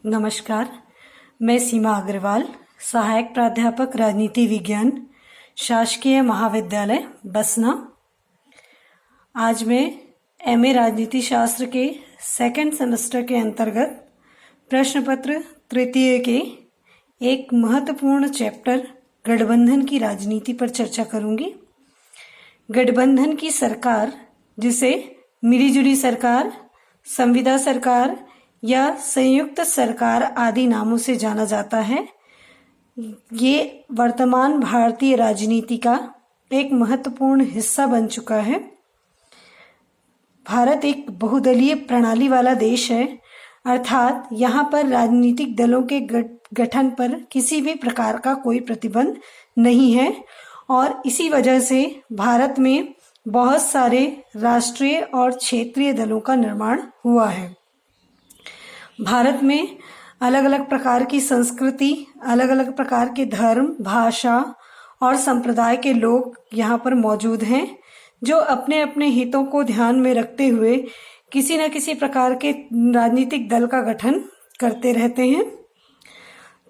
नमस्कार, मैं सीमा अग्रवाल, सहायक प्राध्यापक राजनीति विज्ञान, शासकीय महाविद्यालय बसना। आज मैं एमए राजनीति शास्त्र के सेकंड सेमेस्टर के अंतर्गत प्रश्न पत्र तृतीय के एक महत्वपूर्ण चैप्टर गठबंधन की राजनीति पर चर्चा करूंगी। गठबंधन की सरकार, जिसे मिलीजुली सरकार, संविदा सरकार या संयुक्त सरकार आदि नामों से जाना जाता है, ये वर्तमान भारतीय राजनीति का एक महत्वपूर्ण हिस्सा बन चुका है। भारत एक बहुदलीय प्रणाली वाला देश है, अर्थात यहाँ पर राजनीतिक दलों के गठन पर किसी भी प्रकार का कोई प्रतिबंध नहीं है और इसी वजह से भारत में बहुत सारे राष्ट्रीय और क्षेत्रीय दलों का निर्माण हुआ है। भारत में अलग अलग प्रकार की संस्कृति, अलग अलग प्रकार के धर्म, भाषा और संप्रदाय के लोग यहाँ पर मौजूद हैं, जो अपने अपने हितों को ध्यान में रखते हुए किसी न किसी प्रकार के राजनीतिक दल का गठन करते रहते हैं।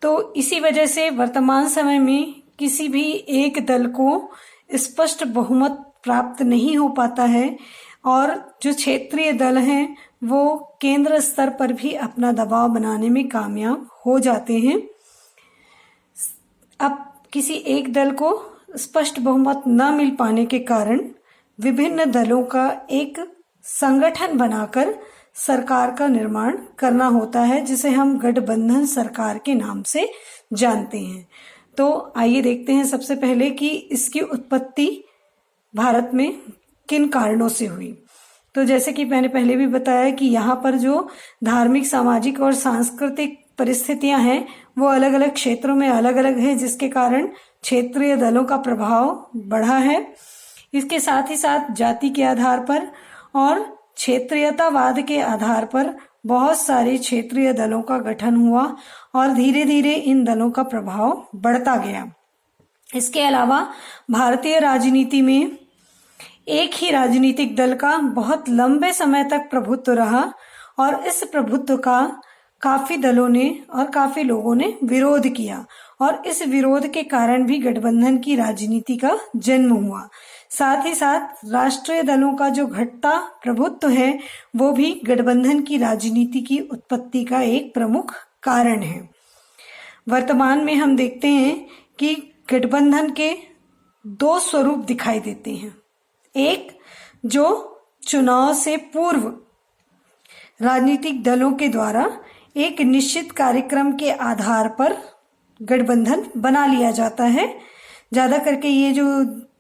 तो इसी वजह से वर्तमान समय में किसी भी एक दल को स्पष्ट बहुमत प्राप्त नहीं हो पाता है और जो क्षेत्रीय दल हैं वो केंद्र स्तर पर भी अपना दबाव बनाने में कामयाब हो जाते हैं। अब किसी एक दल को स्पष्ट बहुमत न मिल पाने के कारण विभिन्न दलों का एक संगठन बनाकर सरकार का निर्माण करना होता है, जिसे हम गठबंधन सरकार के नाम से जानते हैं। तो आइए देखते हैं सबसे पहले कि इसकी उत्पत्ति भारत में किन कारणों से हुई। तो जैसे कि मैंने पहले भी बताया कि यहाँ पर जो धार्मिक, सामाजिक और सांस्कृतिक परिस्थितियां हैं वो अलग अलग क्षेत्रों में अलग अलग है, जिसके कारण क्षेत्रीय दलों का प्रभाव बढ़ा है। इसके साथ ही साथ जाति के आधार पर और क्षेत्रीयतावाद के आधार पर बहुत सारे क्षेत्रीय दलों का गठन हुआ और धीरे धीरे इन दलों का प्रभाव बढ़ता गया। इसके अलावा भारतीय राजनीति में एक ही राजनीतिक दल का बहुत लंबे समय तक प्रभुत्व रहा और इस प्रभुत्व का काफी दलों ने और काफी लोगों ने विरोध किया और इस विरोध के कारण भी गठबंधन की राजनीति का जन्म हुआ। साथ ही साथ राष्ट्रीय दलों का जो घटता प्रभुत्व है वो भी गठबंधन की राजनीति की उत्पत्ति का एक प्रमुख कारण है। वर्तमान में हम देखते हैं कि गठबंधन के दो स्वरूप दिखाई देते हैं। एक, जो चुनाव से पूर्व राजनीतिक दलों के द्वारा एक निश्चित कार्यक्रम के आधार पर गठबंधन बना लिया जाता है। ज्यादा करके ये जो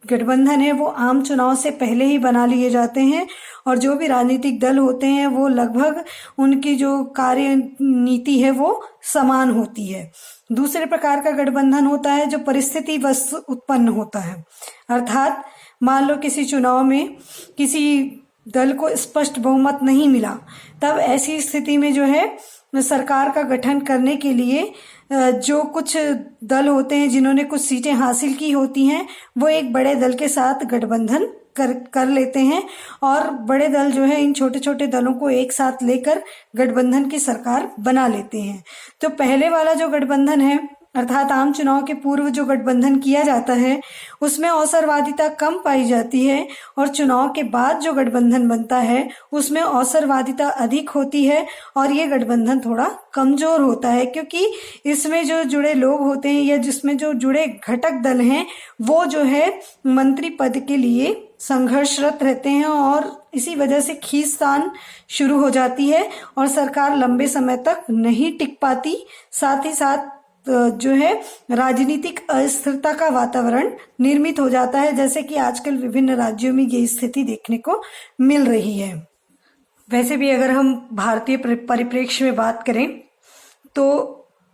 गठबंधन है वो आम चुनाव से पहले ही बना लिए जाते हैं और जो भी राजनीतिक दल होते हैं वो लगभग उनकी जो कार्य नीति है वो समान होती है। दूसरे प्रकार का गठबंधन होता है जो परिस्थिति वश उत्पन्न होता है, अर्थात मान लो किसी चुनाव में किसी दल को स्पष्ट बहुमत नहीं मिला, तब ऐसी स्थिति में जो है सरकार का गठन करने के लिए जो कुछ दल होते हैं जिन्होंने कुछ सीटें हासिल की होती हैं वो एक बड़े दल के साथ गठबंधन कर लेते हैं और बड़े दल जो है इन छोटे छोटे दलों को एक साथ लेकर गठबंधन की सरकार बना लेते हैं। तो पहले वाला जो गठबंधन है, अर्थात आम चुनाव के पूर्व जो गठबंधन किया जाता है उसमें अवसरवादिता कम पाई जाती है और चुनाव के बाद जो गठबंधन बनता है उसमें अवसरवादिता अधिक होती है और ये गठबंधन थोड़ा कमजोर होता है, क्योंकि इसमें जो जुड़े लोग होते हैं या जिसमें जो जुड़े घटक दल हैं वो जो है मंत्री पद के लिए संघर्षरत रहते हैं और इसी वजह से खींचतान शुरू हो जाती है और सरकार लंबे समय तक नहीं टिक पाती। साथ ही साथ जो है राजनीतिक अस्थिरता का वातावरण निर्मित हो जाता है, जैसे कि आजकल विभिन्न राज्यों में ये स्थिति देखने को मिल रही है। वैसे भी अगर हम भारतीय परिप्रेक्ष्य में बात करें तो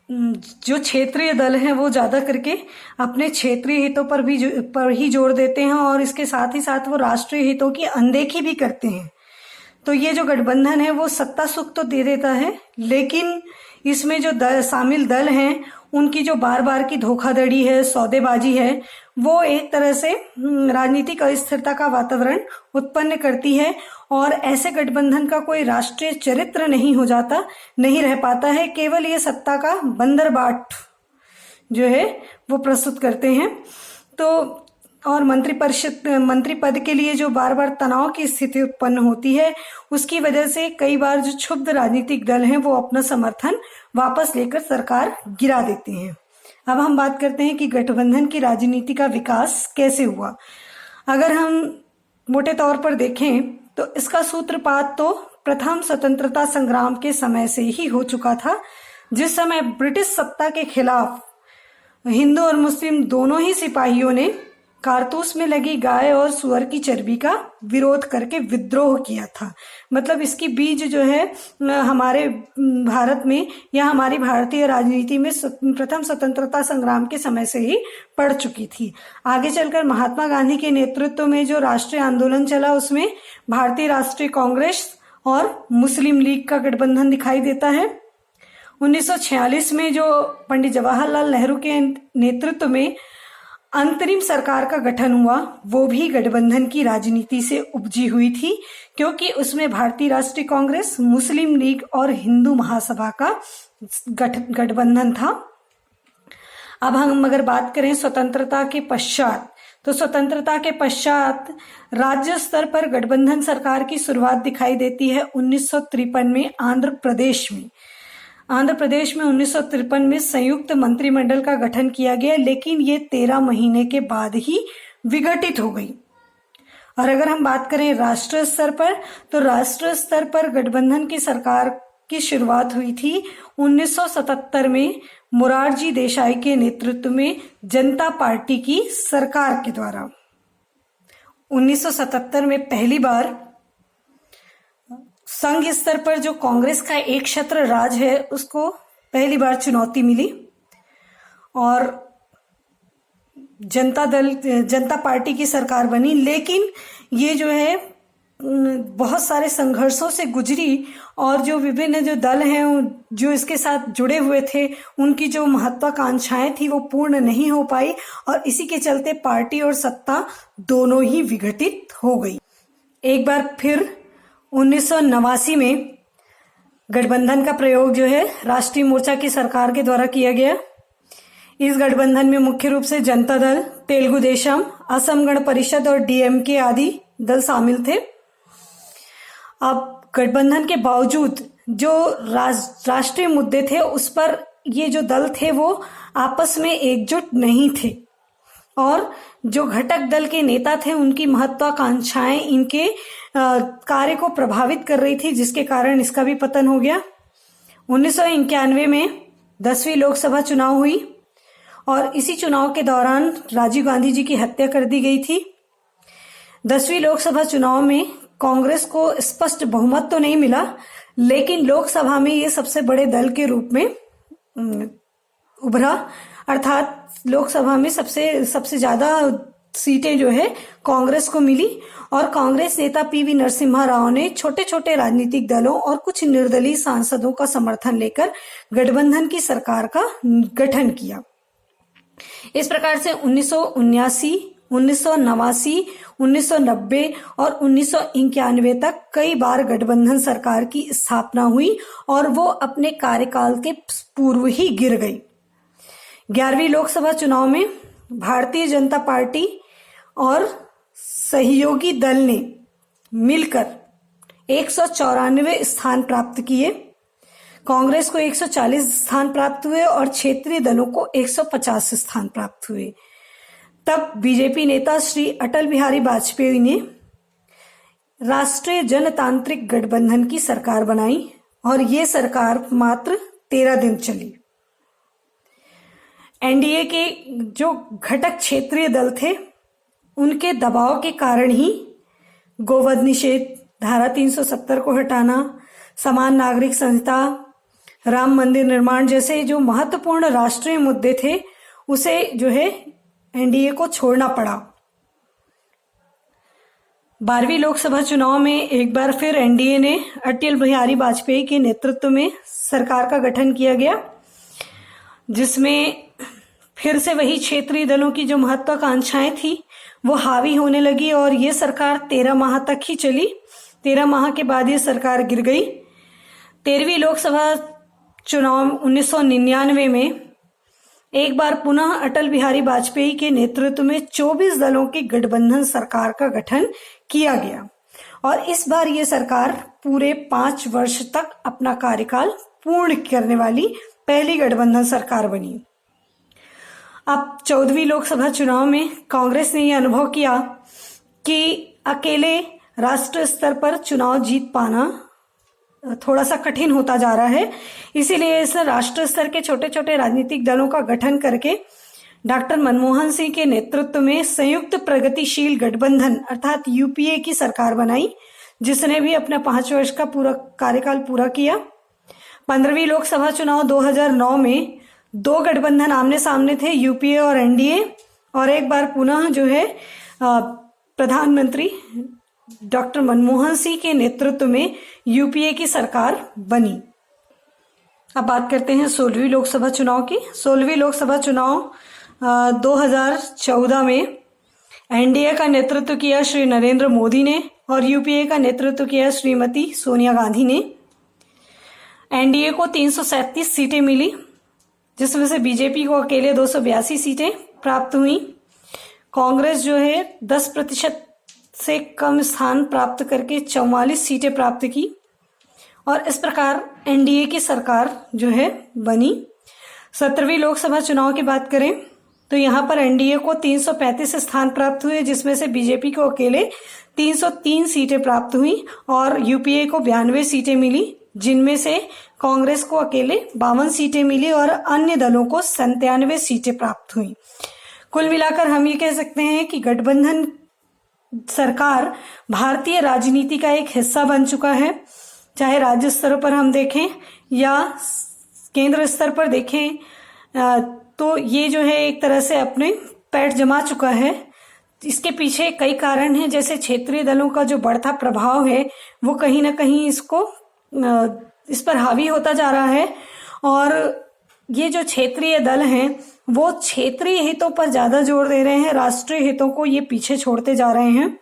जो क्षेत्रीय दल हैं वो ज्यादा करके अपने क्षेत्रीय हितों पर ही जोर देते हैं और इसके साथ ही साथ वो राष्ट्रीय हितों की अनदेखी भी करते हैं। तो ये जो गठबंधन है वो सत्ता सुख तो दे देता है, लेकिन इसमें जो शामिल दल हैं उनकी जो बार बार की धोखाधड़ी है, सौदेबाजी है, वो एक तरह से राजनीतिक अस्थिरता का वातावरण उत्पन्न करती है और ऐसे गठबंधन का कोई राष्ट्रीय चरित्र नहीं रह पाता है। केवल ये सत्ता का बंदरबाट जो है वो प्रस्तुत करते हैं। तो और मंत्री पद के लिए जो बार बार तनाव की स्थिति उत्पन्न होती है, उसकी वजह से कई बार जो क्षुब्ध राजनीतिक दल हैं वो अपना समर्थन वापस लेकर सरकार गिरा देते हैं। अब हम बात करते हैं कि गठबंधन की राजनीति का विकास कैसे हुआ। अगर हम मोटे तौर पर देखें तो इसका सूत्रपात तो प्रथम स्वतंत्रता संग्राम के समय से ही हो चुका था, जिस समय ब्रिटिश सत्ता के खिलाफ हिंदू और मुस्लिम दोनों ही सिपाहियों ने कारतूस में लगी गाय और सुअर की चर्बी का विरोध करके विद्रोह किया था। मतलब इसकी बीज जो है हमारे भारत में या हमारी भारतीय राजनीति में प्रथम स्वतंत्रता संग्राम के समय से ही पड़ चुकी थी। आगे चलकर महात्मा गांधी के नेतृत्व में जो राष्ट्रीय आंदोलन चला, उसमें भारतीय राष्ट्रीय कांग्रेस और मुस्लिम लीग का गठबंधन दिखाई देता है। 1946 में जो पंडित जवाहरलाल नेहरू के नेतृत्व में अंतरिम सरकार का गठन हुआ, वो भी गठबंधन की राजनीति से उपजी हुई थी, क्योंकि उसमें भारतीय राष्ट्रीय कांग्रेस, मुस्लिम लीग और हिंदू महासभा का गठबंधन था। अब हम अगर बात करें स्वतंत्रता के पश्चात, तो स्वतंत्रता के पश्चात राज्य स्तर पर गठबंधन सरकार की शुरुआत दिखाई देती है 1953 में आंध्र प्रदेश में 1953 में संयुक्त मंत्रिमंडल का गठन किया गया, लेकिन ये 13 महीने के बाद ही विघटित हो गई। और अगर हम बात करें राष्ट्रीय स्तर पर, तो राष्ट्रीय स्तर पर गठबंधन की सरकार की शुरुआत हुई थी 1977 में मोरारजी देसाई के नेतृत्व में जनता पार्टी की सरकार के द्वारा। 1977 में पहली बार संघ स्तर पर जो कांग्रेस का एक छत्र राज है, उसको पहली बार चुनौती मिली और जनता पार्टी की सरकार बनी। लेकिन ये जो है बहुत सारे संघर्षों से गुजरी और जो विभिन्न जो दल हैं जो इसके साथ जुड़े हुए थे, उनकी जो महत्वाकांक्षाएं थी वो पूर्ण नहीं हो पाई और इसी के चलते पार्टी और सत्ता दोनों ही विघटित हो गई। एक बार फिर 1989 में गठबंधन का प्रयोग जो है राष्ट्रीय मोर्चा की सरकार के द्वारा किया गया। इस गठबंधन में मुख्य रूप से जनता दल, तेलुगु देशम, असम गण परिषद और डीएमके आदि दल शामिल थे। अब गठबंधन के बावजूद जो राष्ट्रीय मुद्दे थे उस पर ये जो दल थे वो आपस में एकजुट नहीं थे और जो घटक दल के नेता थे उनकी महत्वाकांक्षाएं इनके कार्य को प्रभावित कर रही थी, जिसके कारण इसका भी पतन हो गया। 1991 में 10वीं लोकसभा चुनाव हुई और इसी चुनाव के दौरान राजीव गांधी जी की हत्या कर दी गई थी। 10वीं लोकसभा चुनाव में कांग्रेस को स्पष्ट बहुमत तो नहीं मिला, लेकिन लोकसभा में ये सबसे बड़े दल के रूप में उभरा, अर्थात लोकसभा में सबसे ज्यादा सीटें जो है कांग्रेस को मिली और कांग्रेस नेता पीवी नरसिम्हा राव ने छोटे छोटे राजनीतिक दलों और कुछ निर्दलीय सांसदों का समर्थन लेकर गठबंधन की सरकार का गठन किया। इस प्रकार से 1979, 1989, 1990 और 1991 तक कई बार गठबंधन सरकार की स्थापना हुई और वो अपने कार्यकाल के पूर्व ही गिर गई। 11वीं लोकसभा चुनाव में भारतीय जनता पार्टी और सहयोगी दल ने मिलकर 194 स्थान प्राप्त किए। कांग्रेस को 140 स्थान प्राप्त हुए और क्षेत्रीय दलों को 150 स्थान प्राप्त हुए। तब बीजेपी नेता श्री अटल बिहारी वाजपेयी ने राष्ट्रीय जनतांत्रिक गठबंधन की सरकार बनाई और ये सरकार मात्र 13 दिन चली। एनडीए के जो घटक क्षेत्रीय दल थे उनके दबाव के कारण ही गोवध निषेध, धारा 370 को हटाना, समान नागरिक संहिता, राम मंदिर निर्माण जैसे जो महत्वपूर्ण राष्ट्रीय मुद्दे थे उसे जो है एनडीए को छोड़ना पड़ा। 12वीं लोकसभा चुनाव में एक बार फिर एनडीए ने अटल बिहारी वाजपेयी के नेतृत्व में सरकार का गठन किया गया, जिसमें फिर से वही क्षेत्रीय दलों की जो महत्वाकांक्षाएं थी वो हावी होने लगी और ये सरकार 13 माह तक ही चली। 13 माह के बाद ये सरकार गिर गई। 13वीं लोकसभा चुनाव 1999 में एक बार पुनः अटल बिहारी वाजपेयी के नेतृत्व में 24 दलों की गठबंधन सरकार का गठन किया गया और इस बार ये सरकार पूरे 5 वर्ष तक अपना कार्यकाल पूर्ण करने वाली पहली गठबंधन सरकार बनी। अब 14वीं लोकसभा चुनाव में कांग्रेस ने यह अनुभव किया कि अकेले राष्ट्रीय स्तर पर चुनाव जीत पाना थोड़ा सा कठिन होता जा रहा है। इसीलिए इस राष्ट्रीय स्तर के छोटे छोटे राजनीतिक दलों का गठन करके डॉक्टर मनमोहन सिंह के नेतृत्व में संयुक्त प्रगतिशील गठबंधन अर्थात यूपीए की सरकार बनाई, जिसने भी अपना 5 वर्ष का पूरा कार्यकाल पूरा किया। 15वीं लोकसभा चुनाव 2009 में 2 गठबंधन आमने सामने थे, यूपीए और एनडीए, और एक बार पुनः जो है प्रधानमंत्री डॉक्टर मनमोहन सिंह के नेतृत्व में यूपीए की सरकार बनी। अब बात करते हैं 16वीं लोकसभा चुनाव की। 16वीं लोकसभा चुनाव 2014 में एनडीए का नेतृत्व किया श्री नरेंद्र मोदी ने और यूपीए का नेतृत्व किया श्रीमती सोनिया गांधी ने। एनडीए को 337 सीटें मिली, जिसमें से बीजेपी को अकेले 282 सीटें प्राप्त हुई। कांग्रेस जो है 10% से कम स्थान प्राप्त करके 44 सीटें प्राप्त की और इस प्रकार एनडीए की सरकार जो है बनी। 17वीं लोकसभा चुनाव की बात करें तो यहाँ पर एनडीए को 335 स्थान प्राप्त हुए, जिसमें से बीजेपी को अकेले 303 सीटें प्राप्त हुई और यूपीए को 92 सीटें मिली, जिनमें से कांग्रेस को अकेले 52 सीटें मिली और अन्य दलों को 97 सीटें प्राप्त हुई। कुल मिलाकर हम ये कह सकते हैं कि गठबंधन सरकार भारतीय राजनीति का एक हिस्सा बन चुका है। चाहे राज्य स्तर पर हम देखें या केंद्र स्तर पर देखें तो ये जो है एक तरह से अपने पैठ जमा चुका है। इसके पीछे कई कारण हैं, जैसे क्षेत्रीय दलों का जो बढ़ता प्रभाव है वो कहीं ना कहीं इस पर हावी होता जा रहा है और ये जो क्षेत्रीय दल हैं वो क्षेत्रीय हितों पर ज्यादा जोर दे रहे हैं, राष्ट्रीय हितों को ये पीछे छोड़ते जा रहे हैं।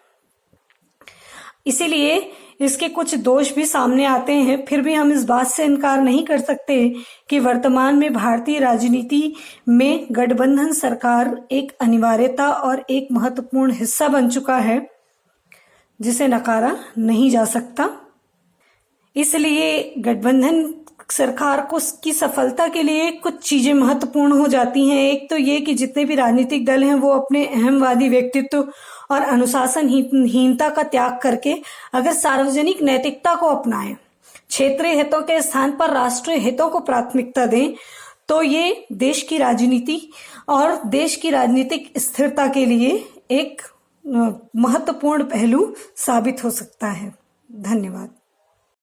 इसीलिए इसके कुछ दोष भी सामने आते हैं। फिर भी हम इस बात से इनकार नहीं कर सकते कि वर्तमान में भारतीय राजनीति में गठबंधन सरकार एक अनिवार्यता और एक महत्वपूर्ण हिस्सा बन चुका है, जिसे नकारा नहीं जा सकता। इसलिए गठबंधन सरकार को की सफलता के लिए कुछ चीजें महत्वपूर्ण हो जाती हैं। एक तो ये कि जितने भी राजनीतिक दल हैं वो अपने अहमवादी व्यक्तित्व और अनुशासनहीनता का त्याग करके अगर सार्वजनिक नैतिकता को अपनाएं, क्षेत्रीय हितों के स्थान पर राष्ट्रीय हितों को प्राथमिकता दें, तो ये देश की राजनीति और देश की राजनीतिक स्थिरता के लिए एक महत्वपूर्ण पहलू साबित हो सकता है। धन्यवाद।